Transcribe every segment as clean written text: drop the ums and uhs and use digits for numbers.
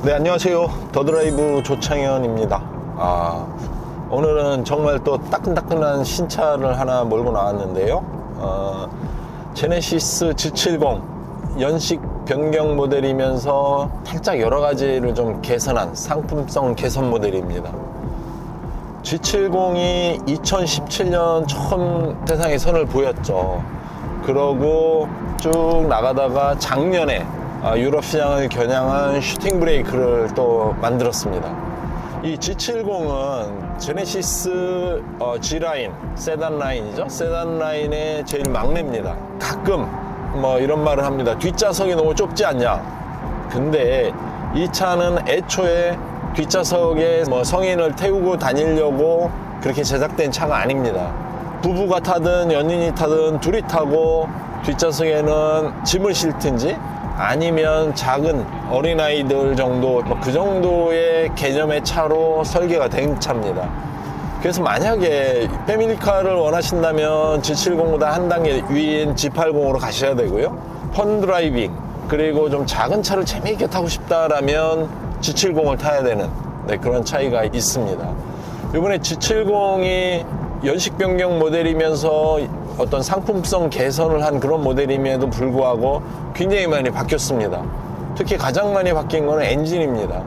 네, 안녕하세요. 더드라이브 조창현입니다. 오늘은 정말 또 따끈따끈한 신차를 하나 몰고 나왔는데요. 제네시스 G70 연식 변경 모델이면서 살짝 여러 가지를 좀 개선한 상품성 개선 모델입니다. G70이 2017년 처음 세상에 선을 보였죠. 그러고 쭉 나가다가 작년에 유럽 시장을 겨냥한 슈팅 브레이크를 또 만들었습니다. 이 G70은 제네시스 G라인, 세단 라인이죠. 세단 라인의 제일 막내입니다. 가끔 뭐 이런 말을 합니다. 뒷좌석이 너무 좁지 않냐. 근데 이 차는 애초에 뒷좌석에 뭐 성인을 태우고 다니려고 그렇게 제작된 차가 아닙니다. 부부가 타든 연인이 타든 둘이 타고 뒷좌석에는 짐을 싣든지 아니면 작은 어린아이들 정도 그 정도의 개념의 차로 설계가 된 차입니다. 그래서 만약에 패밀리카를 원하신다면 G70보다 한 단계 위인 G80으로 가셔야 되고요. 펀 드라이빙 그리고 좀 작은 차를 재미있게 타고 싶다라면 G70을 타야 되는 그런 차이가 있습니다. 이번에 G70이 연식 변경 모델이면서 어떤 상품성 개선을 한 그런 모델임에도 불구하고 굉장히 많이 바뀌었습니다. 특히 가장 많이 바뀐 거는 엔진입니다.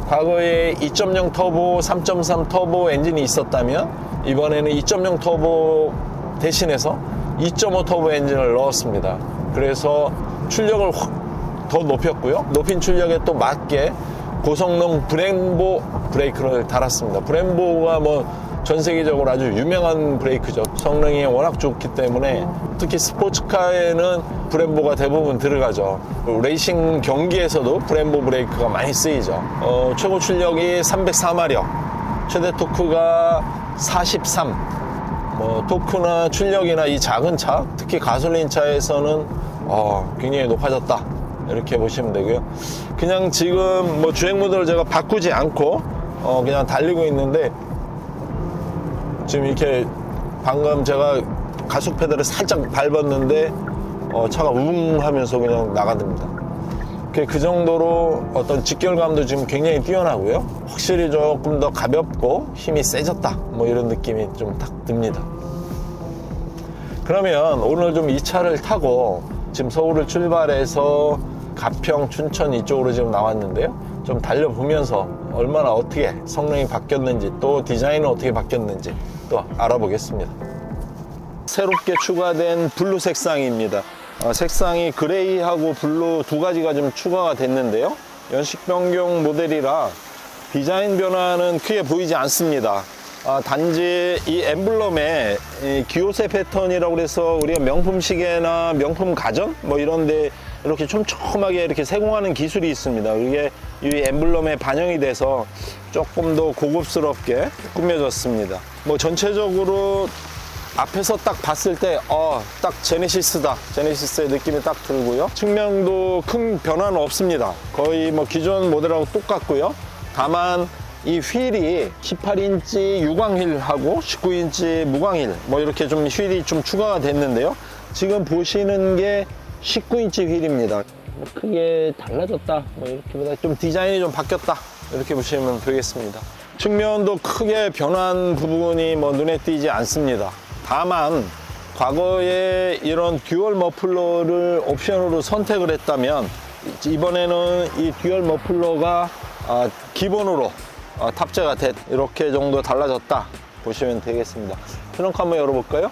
과거에 2.0 터보, 3.3 터보 엔진이 있었다면 이번에는 2.0 터보 대신해서 2.5 터보 엔진을 넣었습니다. 그래서 출력을 확 더 높였고요. 높인 출력에 또 맞게 고성능 브렘보 브레이크를 달았습니다. 브렘보가 전 세계적으로 아주 유명한 브레이크죠. 성능이 워낙 좋기 때문에 특히 스포츠카에는 브렘보가 대부분 들어가죠. 레이싱 경기에서도 브렘보 브레이크가 많이 쓰이죠. 최고 출력이 304마력, 최대 토크가 43. 토크나 출력이나 이 작은 차, 특히 가솔린 차에서는 굉장히 높아졌다. 이렇게 보시면 되고요. 그냥 지금 주행 모드를 제가 바꾸지 않고 그냥 달리고 있는데 지금 이렇게 방금 제가 가속 페달을 살짝 밟았는데 차가 우웅 하면서 그냥 나가듭니다. 그 정도로 어떤 직결감도 지금 굉장히 뛰어나고요. 확실히 조금 더 가볍고 힘이 세졌다 이런 느낌이 좀 딱 듭니다. 그러면 오늘 좀 이 차를 타고 지금 서울을 출발해서 가평, 춘천 이쪽으로 지금 나왔는데요. 좀 달려보면서 얼마나 어떻게 성능이 바뀌었는지 또 디자인은 어떻게 바뀌었는지 또 알아보겠습니다. 새롭게 추가된 블루 색상입니다. 색상이 그레이하고 블루 두 가지가 좀 추가가 됐는데요. 연식 변경 모델이라 디자인 변화는 크게 보이지 않습니다. 단지 이 엠블럼에 기호세 패턴이라고 해서 우리가 명품 시계나 명품 가전 이런데 이렇게 촘촘하게 이렇게 세공하는 기술이 있습니다. 이게 이 엠블럼에 반영이 돼서 조금 더 고급스럽게 꾸며졌습니다. 전체적으로 앞에서 딱 봤을 때 딱 제네시스다, 제네시스의 느낌이 딱 들고요. 측면도 큰 변화는 없습니다. 거의 기존 모델하고 똑같고요. 다만 이 휠이 18인치 유광휠하고 19인치 무광휠 이렇게 좀 휠이 좀 추가가 됐는데요. 지금 보시는 게 19인치 휠입니다. 크게 달라졌다 이렇게보다 좀 디자인이 좀 바뀌었다 이렇게 보시면 되겠습니다. 측면도 크게 변한 부분이 눈에 띄지 않습니다. 다만 과거에 이런 듀얼 머플러를 옵션으로 선택을 했다면 이번에는 이 듀얼 머플러가 기본으로 탑재가 됐 이렇게 정도 달라졌다 보시면 되겠습니다. 트렁크 한번 열어볼까요?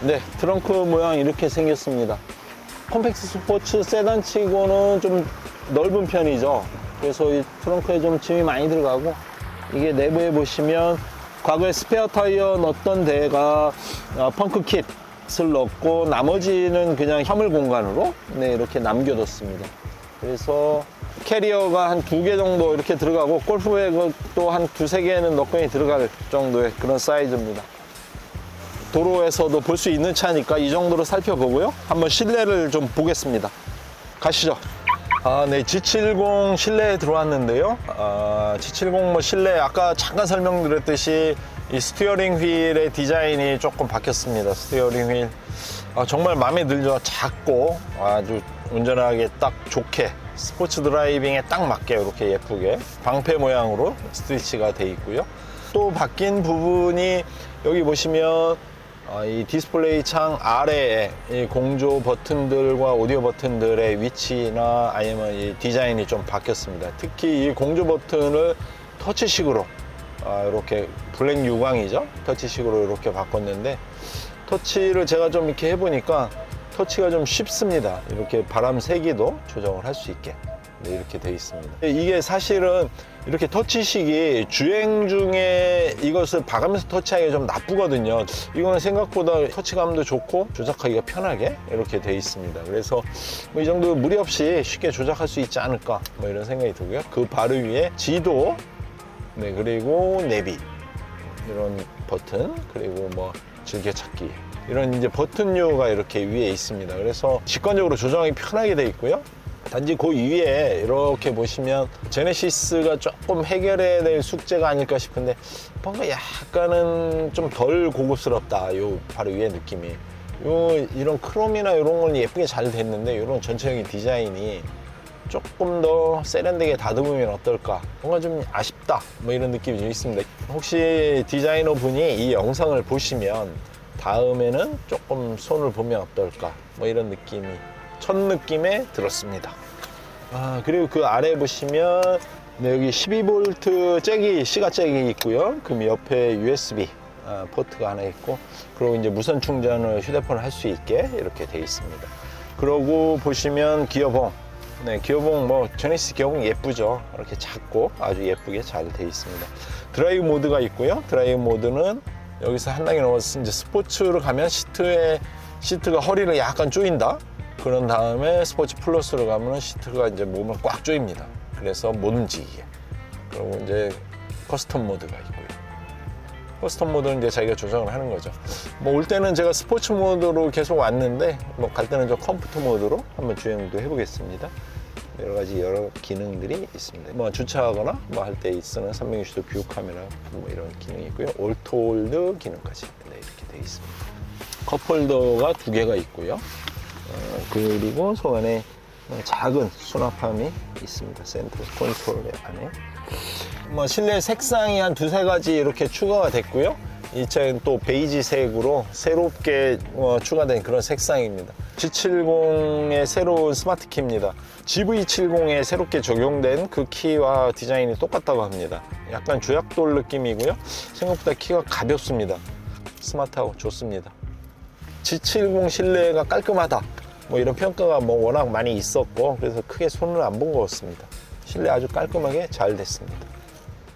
네, 트렁크 모양 이렇게 생겼습니다. 컴팩트 스포츠 세단 치고는 좀 넓은 편이죠. 그래서 이 트렁크에 좀 짐이 많이 들어가고 이게 내부에 보시면 과거에 스페어 타이어 넣었던 데가 펑크 킷을 넣고 나머지는 그냥 화물 공간으로 이렇게 남겨뒀습니다. 그래서 캐리어가 한 2개 정도 이렇게 들어가고 골프백도 한 2-3개는 넣건이 들어갈 정도의 그런 사이즈입니다. 도로에서도 볼 수 있는 차니까 이 정도로 살펴보고요. 한번 실내를 좀 보겠습니다. 가시죠. 네, G70 실내에 들어왔는데요. G70 실내 아까 잠깐 설명드렸듯이 이 스티어링 휠의 디자인이 조금 바뀌었습니다. 스티어링 휠 정말 마음에 들죠. 작고 아주 운전하기 딱 좋게 스포츠 드라이빙에 딱 맞게 이렇게 예쁘게 방패 모양으로 스티치가 돼 있고요. 또 바뀐 부분이 여기 보시면 이 디스플레이 창 아래에 이 공조 버튼들과 오디오 버튼들의 위치나 아니면 이 디자인이 좀 바뀌었습니다. 특히 이 공조 버튼을 터치식으로 이렇게 블랙 유광이죠. 터치식으로 이렇게 바꿨는데 터치를 제가 좀 이렇게 해보니까 터치가 좀 쉽습니다. 이렇게 바람 세기도 조정을 할 수 있게 이렇게 되어 있습니다. 이게 사실은 이렇게 터치식이 주행 중에 이것을 봐가면서 터치하기가 좀 나쁘거든요. 이거는 생각보다 터치감도 좋고 조작하기가 편하게 이렇게 되어 있습니다. 그래서 뭐 이 정도 무리 없이 쉽게 조작할 수 있지 않을까 뭐 이런 생각이 들고요. 그 바로 위에 지도, 네, 그리고 내비 이런 버튼, 그리고 뭐 즐겨찾기 이런 이제 버튼류가 이렇게 위에 있습니다. 그래서 직관적으로 조정하기 편하게 되어 있고요. 단지 그 위에 이렇게 보시면 제네시스가 조금 해결해야 될 숙제가 아닐까 싶은데 뭔가 약간은 좀 덜 고급스럽다. 요 바로 위에 느낌이 이런 크롬이나 이런 건 예쁘게 잘 됐는데 이런 전체적인 디자인이 조금 더 세련되게 다듬으면 어떨까, 뭔가 좀 아쉽다 뭐 이런 느낌이 좀 있습니다. 혹시 디자이너 분이 이 영상을 보시면 다음에는 조금 손을 보면 어떨까 뭐 이런 느낌이 첫 느낌에 들었습니다. 그리고 그 아래 보시면 네, 여기 12V 잭이 시가 잭이 있고요. 그 옆에 USB 포트가 하나 있고, 그리고 이제 무선 충전을 휴대폰을 할 수 있게 이렇게 되어 있습니다. 그러고 보시면 기어봉, 네, 기어봉 뭐 제네시스 기어봉 예쁘죠. 이렇게 작고 아주 예쁘게 잘 되어 있습니다. 드라이브 모드가 있고요. 드라이브 모드는 여기서 한 단계 넘어서 이제 스포츠로 가면 시트가 허리를 약간 조인다. 그런 다음에 스포츠 플러스로 가면 시트가 이제 몸을 꽉 조입니다. 그래서 못 움직이게. 그리고 이제 커스텀 모드가 있고요. 커스텀 모드는 이제 자기가 조정을 하는 거죠. 뭐 올 때는 제가 스포츠 모드로 계속 왔는데 뭐 갈 때는 저 컴포트 모드로 한번 주행도 해보겠습니다. 여러 기능들이 있습니다. 뭐 주차하거나 뭐 할 때 쓰는 360도 뷰 카메라 뭐 이런 기능이 있고요. 오토홀드 기능까지 네, 이렇게 되어 있습니다. 컵홀더가 2개가 있고요. 그리고 소 안에 작은 수납함이 있습니다. 센터 콘솔 안에. 뭐 실내 색상이 한 2-3가지 이렇게 추가가 됐고요. 이 차는 또 베이지색으로 새롭게 추가된 그런 색상입니다. G70의 새로운 스마트 키입니다. GV70에 새롭게 적용된 그 키와 디자인이 똑같다고 합니다. 약간 조약돌 느낌이고요. 생각보다 키가 가볍습니다. 스마트하고 좋습니다. G70 실내가 깔끔하다 뭐 이런 평가가 뭐 워낙 많이 있었고, 그래서 크게 손을 안 본 것 같습니다. 실내 아주 깔끔하게 잘 됐습니다.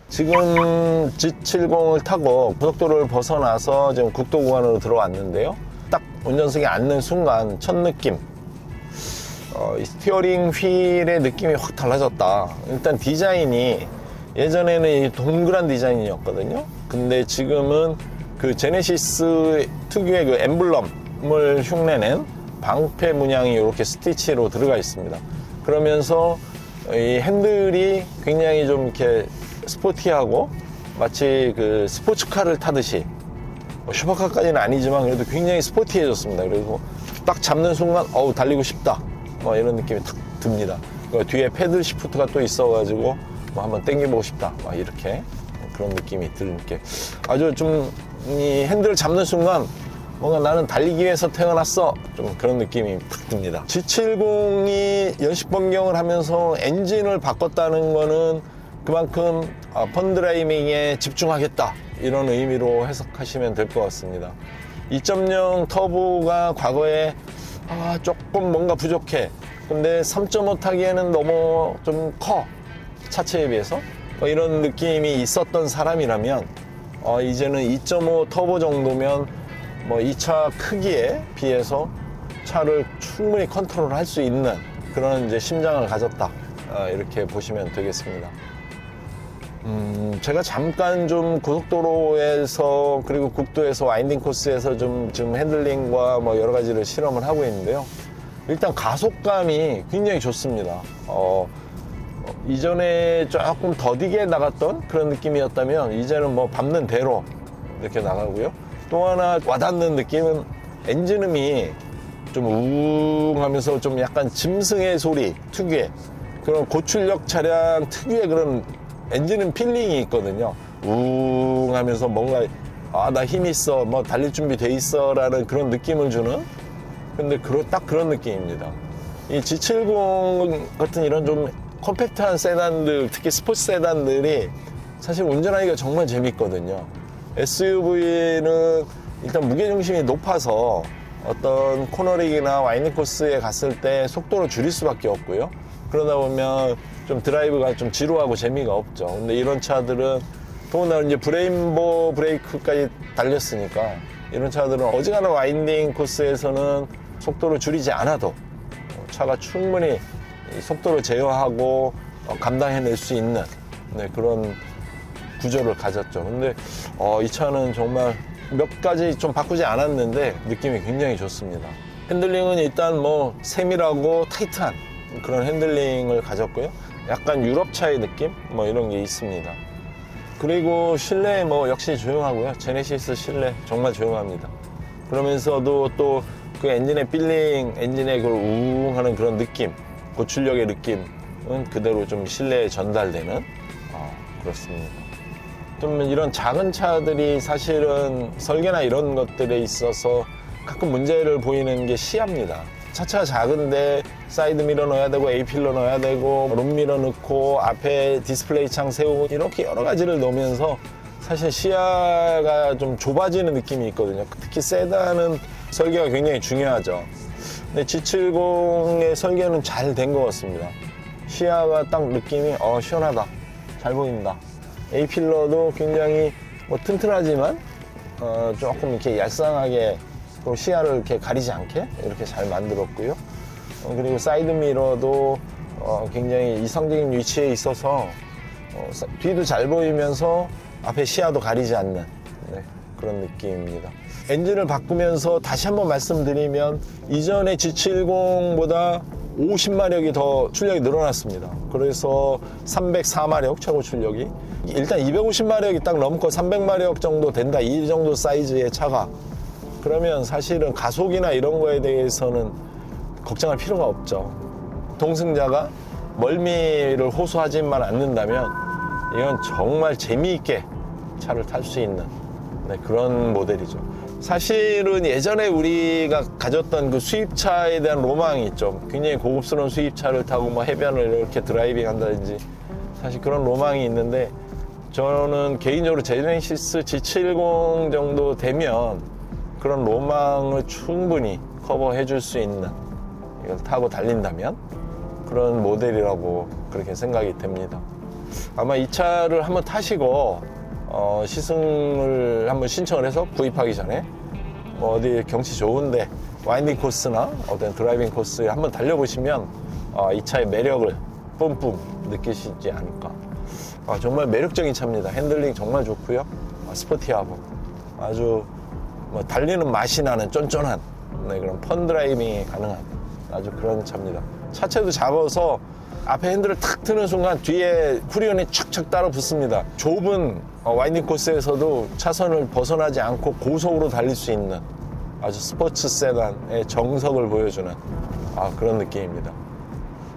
지금 G70을 타고 고속도로를 벗어나서 지금 국도 구간으로 들어왔는데요. 딱 운전석에 앉는 순간 첫 느낌, 이 스티어링 휠의 느낌이 확 달라졌다. 일단 디자인이 예전에는 이 동그란 디자인이었거든요. 근데 지금은 그 제네시스 특유의 그 엠블럼을 흉내낸 방패 문양이 이렇게 스티치로 들어가 있습니다. 그러면서 이 핸들이 굉장히 좀 이렇게 스포티하고 마치 그 스포츠카를 타듯이, 슈퍼카까지는 아니지만 그래도 굉장히 스포티해졌습니다. 그리고 딱 잡는 순간 달리고 싶다 뭐 이런 느낌이 탁 듭니다. 뒤에 패들 시프트가 또 있어가지고 뭐 한번 당겨보고 싶다 막 이렇게 그런 느낌이 드는 게 아주 좀 이 핸들을 잡는 순간 뭔가 나는 달리기 위해서 태어났어 좀 그런 느낌이 탁 듭니다. G70이 연식 변경을 하면서 엔진을 바꿨다는 거는 그만큼 펀드라이빙에 집중하겠다 이런 의미로 해석하시면 될 것 같습니다. 2.0 터보가 과거에 조금 뭔가 부족해, 근데 3.5 타기에는 너무 좀 커, 차체에 비해서 이런 느낌이 있었던 사람이라면 이제는 2.5 터보 정도면 뭐 이 차 크기에 비해서 차를 충분히 컨트롤할 수 있는 그런 이제 심장을 가졌다 이렇게 보시면 되겠습니다. 제가 잠깐 좀 고속도로에서 그리고 국도에서 와인딩 코스에서 좀 핸들링과 뭐 여러 가지를 실험을 하고 있는데요. 일단 가속감이 굉장히 좋습니다. 이전에 조금 더디게 나갔던 그런 느낌이었다면 이제는 뭐 밟는 대로 이렇게 나가고요. 또 하나 와닿는 느낌은 엔진음이 좀 우웅하면서 좀 약간 짐승의 소리 특유의 그런 고출력 차량 특유의 그런 엔진은 필링이 있거든요. 우웅하면서 뭔가 나 힘 있어, 뭐 달릴 준비 돼 있어라는 그런 느낌을 주는. 근데 딱 그런 느낌입니다. 이 G70 같은 이런 좀 컴팩트한 세단들, 특히 스포츠 세단들이 사실 운전하기가 정말 재밌거든요. SUV는 일단 무게중심이 높아서 어떤 코너링이나 와인딩 코스에 갔을 때 속도를 줄일 수밖에 없고요. 그러다 보면 좀 드라이브가 좀 지루하고 재미가 없죠. 근데 이런 차들은 더군다나 이제 브레인보 브레이크까지 달렸으니까 이런 차들은 어지간한 와인딩 코스에서는 속도를 줄이지 않아도 차가 충분히 속도를 제어하고 감당해낼 수 있는 그런 구조를 가졌죠. 근데 이 차는 정말 몇 가지 좀 바꾸지 않았는데 느낌이 굉장히 좋습니다. 핸들링은 일단 뭐 세밀하고 타이트한 그런 핸들링을 가졌고요. 약간 유럽차의 느낌? 뭐 이런 게 있습니다. 그리고 실내 뭐 역시 조용하고요. 제네시스 실내 정말 조용합니다. 그러면서도 또 그 엔진의 필링, 엔진의 그 우웅하는 그런 느낌, 고출력의 느낌은 그대로 좀 실내에 전달되는 그렇습니다. 좀 이런 작은 차들이 사실은 설계나 이런 것들에 있어서 가끔 문제를 보이는 게 시야입니다. 차체가 작은데 사이드 미러 넣어야 되고 A필러 넣어야 되고 룸미러 넣고 앞에 디스플레이 창 세우고 이렇게 여러 가지를 넣으면서 사실 시야가 좀 좁아지는 느낌이 있거든요. 특히 세단은 설계가 굉장히 중요하죠. 근데 G70의 설계는 잘 된 것 같습니다. 시야가 딱 느낌이 시원하다, 잘 보인다. A필러도 굉장히 뭐 튼튼하지만 조금 이렇게 얄쌍하게 또 시야를 이렇게 가리지 않게 이렇게 잘 만들었고요. 그리고 사이드 미러도 굉장히 이상적인 위치에 있어서 뒤도 잘 보이면서 앞에 시야도 가리지 않는 그런 느낌입니다. 엔진을 바꾸면서 다시 한번 말씀드리면 이전의 G70보다 50마력이 더 출력이 늘어났습니다. 그래서 304마력 최고 출력이 일단 250마력이 딱 넘고 300마력 정도 된다, 이 정도 사이즈의 차가 그러면 사실은 가속이나 이런 거에 대해서는 걱정할 필요가 없죠. 동승자가 멀미를 호소하지만 않는다면 이건 정말 재미있게 차를 탈 수 있는 그런 모델이죠. 사실은 예전에 우리가 가졌던 그 수입차에 대한 로망이 있죠. 굉장히 고급스러운 수입차를 타고 뭐 해변을 이렇게 드라이빙 한다든지 사실 그런 로망이 있는데 저는 개인적으로 제네시스 G70 정도 되면 그런 로망을 충분히 커버해 줄 수 있는, 이걸 타고 달린다면 그런 모델이라고 그렇게 생각이 됩니다. 아마 이 차를 한번 타시고 시승을 한번 신청을 해서 구입하기 전에 뭐 어디 경치 좋은데 와인딩 코스나 어떤 드라이빙 코스에 한번 달려보시면 이 차의 매력을 뿜뿜 느끼시지 않을까. 정말 매력적인 차입니다. 핸들링 정말 좋고요. 스포티하고 아주 뭐 달리는 맛이 나는 쫀쫀한 그런 펀 드라이빙이 가능한 아주 그런 차입니다. 차체도 작아서 앞에 핸들을 탁 트는 순간 뒤에 후리온이 촥촥 따라 붙습니다. 좁은 와인딩 코스에서도 차선을 벗어나지 않고 고속으로 달릴 수 있는 아주 스포츠 세단의 정석을 보여주는 그런 느낌입니다.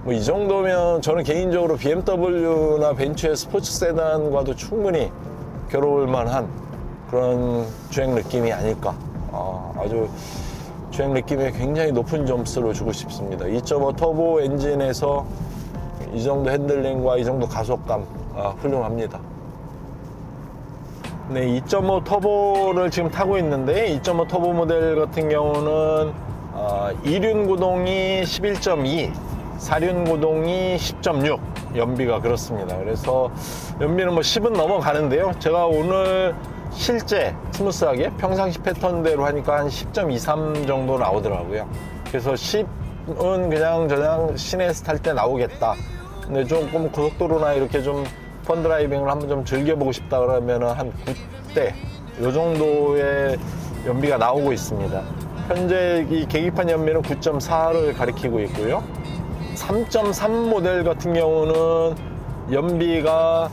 뭐 이 정도면 저는 개인적으로 BMW나 벤츠의 스포츠 세단과도 충분히 겨뤄볼 만한 그런 주행 느낌이 아닐까. 아주 주행 느낌에 굉장히 높은 점수를 주고 싶습니다. 2.5 터보 엔진에서 이 정도 핸들링과 이 정도 가속감 훌륭합니다. 네, 2.5 터보를 지금 타고 있는데 2.5 터보 모델 같은 경우는 2륜 구동이 11.2, 4륜 구동이 10.6 연비가 그렇습니다. 그래서 연비는 뭐 10은 넘어가는데요. 제가 오늘 실제 스무스하게 평상시 패턴대로 하니까 한 10.23 정도 나오더라고요. 그래서 10은 그냥 시내에서 탈 때 나오겠다. 근데 조금 고속도로나 이렇게 좀 펀드라이빙을 한번 좀 즐겨보고 싶다 그러면 한 9대 이 정도의 연비가 나오고 있습니다. 현재 이 계기판 연비는 9.4를 가리키고 있고요. 3.3 모델 같은 경우는 연비가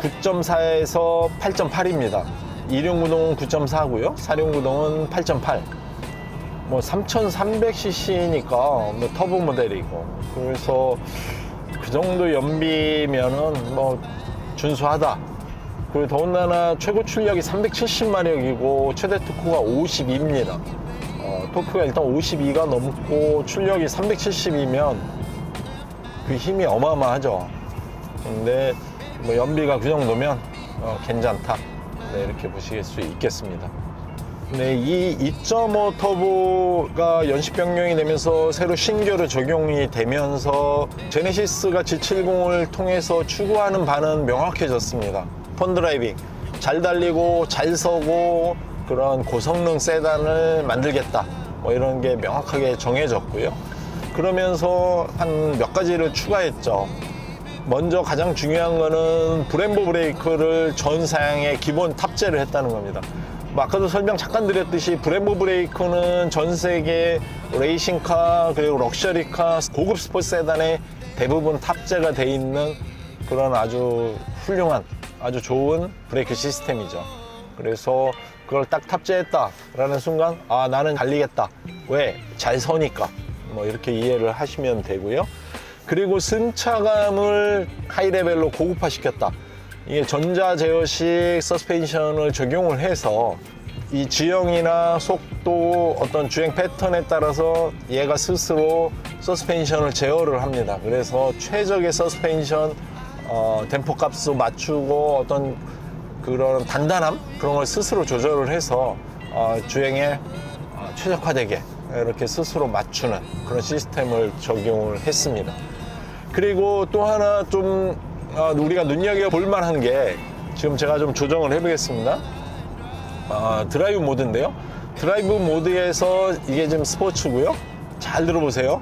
9.4에서 8.8입니다. 2륜 구동은 9.4고요. 4륜 구동은 8.8. 뭐 3300cc니까 뭐 터보 모델이고, 그래서 그 정도 연비면은 뭐 준수하다. 그리고 더군다나 최고 출력이 370마력이고 최대 토크가 52입니다. 토크가 일단 52가 넘고 출력이 370이면 그 힘이 어마어마하죠. 근데 뭐 연비가 그 정도면 괜찮다. 네, 이렇게 보실 수 있겠습니다. 네, 이 2.5 터보가 연식 변경이 되면서 새로 신규로 적용이 되면서 제네시스가 G70을 통해서 추구하는 바는 명확해졌습니다. 펀드라이빙, 잘 달리고 잘 서고 그런 고성능 세단을 만들겠다, 뭐 이런 게 명확하게 정해졌고요. 그러면서 한 몇 가지를 추가했죠. 먼저 가장 중요한 거는 브렘보 브레이크를 전 사양에 기본 탑재를 했다는 겁니다. 뭐 아까도 설명 잠깐 드렸듯이 브렘보 브레이크는 전 세계 레이싱카 그리고 럭셔리카 고급 스포츠 세단에 대부분 탑재가 돼 있는 그런 아주 훌륭한, 아주 좋은 브레이크 시스템이죠. 그래서 그걸 딱 탑재했다라는 순간, 아, 나는 달리겠다. 왜? 잘 서니까. 뭐 이렇게 이해를 하시면 되고요. 그리고 승차감을 하이레벨로 고급화시켰다. 이게 전자 제어식 서스펜션을 적용을 해서 이 지형이나 속도, 어떤 주행 패턴에 따라서 얘가 스스로 서스펜션을 제어를 합니다. 그래서 최적의 서스펜션 댐퍼 값도 맞추고 어떤 그런 단단함, 그런 걸 스스로 조절을 해서 주행에 최적화되게 이렇게 스스로 맞추는 그런 시스템을 적용을 했습니다. 그리고 또 하나 좀 우리가 눈여겨볼 만한 게, 지금 제가 좀 조정을 해보겠습니다. 드라이브 모드인데요. 드라이브 모드에서 이게 지금 스포츠고요. 잘 들어보세요.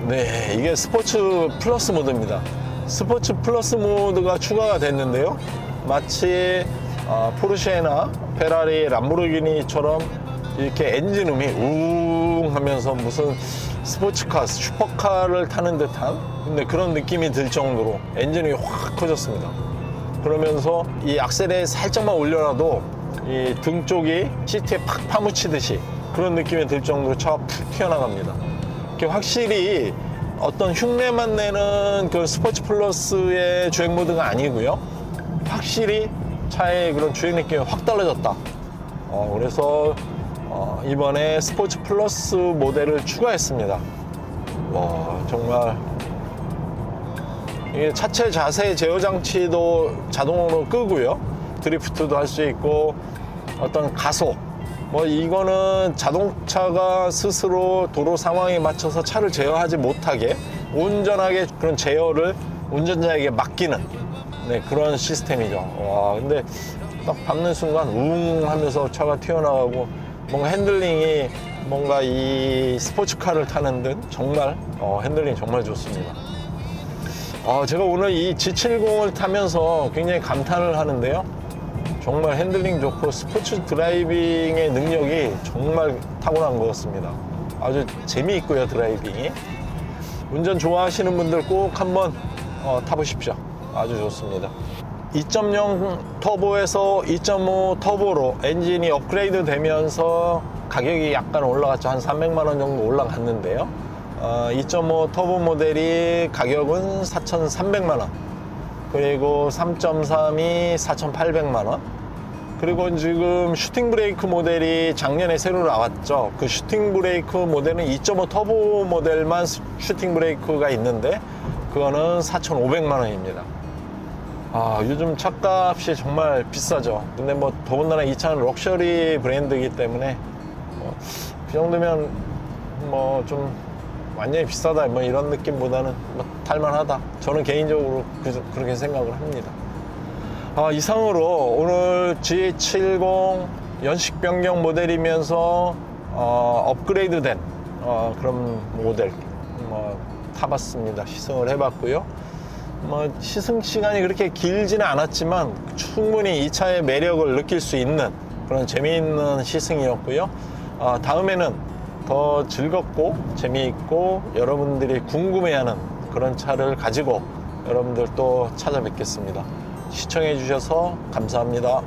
네, 이게 스포츠 플러스 모드입니다. 스포츠 플러스 모드가 추가가 됐는데요. 마치 포르쉐나 페라리, 람보르기니처럼 이렇게 엔진음이 우웅 하면서 무슨 스포츠카, 슈퍼카를 타는 듯한, 근데 그런 느낌이 들 정도로 엔진이 확 커졌습니다. 그러면서 이 악셀에 살짝만 올려놔도 이 등 쪽이 시트에 팍 파묻히듯이 그런 느낌이 들 정도로 차가 푹 튀어나갑니다. 이게 확실히 어떤 흉내만 내는 그 스포츠 플러스의 주행 모드가 아니고요. 확실히 차의 그런 주행 느낌이 확 달라졌다. 그래서 이번에 스포츠 플러스 모델을 추가했습니다. 와, 정말 이게 차체 자세 제어 장치도 자동으로 끄고요. 드리프트도 할 수 있고 어떤 가속, 뭐 이거는 자동차가 스스로 도로 상황에 맞춰서 차를 제어하지 못하게 온전하게 그런 제어를 운전자에게 맡기는, 네, 그런 시스템이죠. 와, 근데 딱 밟는 순간 웅 하면서 차가 튀어나가고 뭔가 핸들링이 뭔가 이 스포츠카를 타는 듯 정말 핸들링 정말 좋습니다. 제가 오늘 이 G70을 타면서 굉장히 감탄을 하는데요. 정말 핸들링 좋고 스포츠 드라이빙의 능력이 정말 타고난 것 같습니다. 아주 재미있고요, 드라이빙이. 운전 좋아하시는 분들 꼭 한번 타보십시오. 아주 좋습니다. 2.0 터보에서 2.5 터보로 엔진이 업그레이드 되면서 가격이 약간 올라갔죠. 한 300만 원 정도 올라갔는데요. 2.5 터보 모델이 가격은 4,300만 원, 그리고 3.3이 4,800만 원, 그리고 지금 슈팅 브레이크 모델이 작년에 새로 나왔죠. 그 슈팅 브레이크 모델은 2.5 터보 모델만 슈팅 브레이크가 있는데 그거는 4,500만 원입니다. 요즘 차값이 정말 비싸죠. 근데 뭐 더군다나 이 차는 럭셔리 브랜드이기 때문에 그 정도면 뭐 좀 완전히 비싸다 뭐 이런 느낌보다는 뭐 탈만하다. 저는 개인적으로 그렇게 생각을 합니다. 이상으로 오늘 G70 연식 변경 모델이면서 업그레이드된 그런 모델 타봤습니다. 시승을 해봤고요. 시승 시간이 그렇게 길지는 않았지만 충분히 이 차의 매력을 느낄 수 있는 그런 재미있는 시승이었고요. 다음에는 더 즐겁고 재미있고 여러분들이 궁금해하는 그런 차를 가지고 여러분들 또 찾아뵙겠습니다. 시청해 주셔서 감사합니다.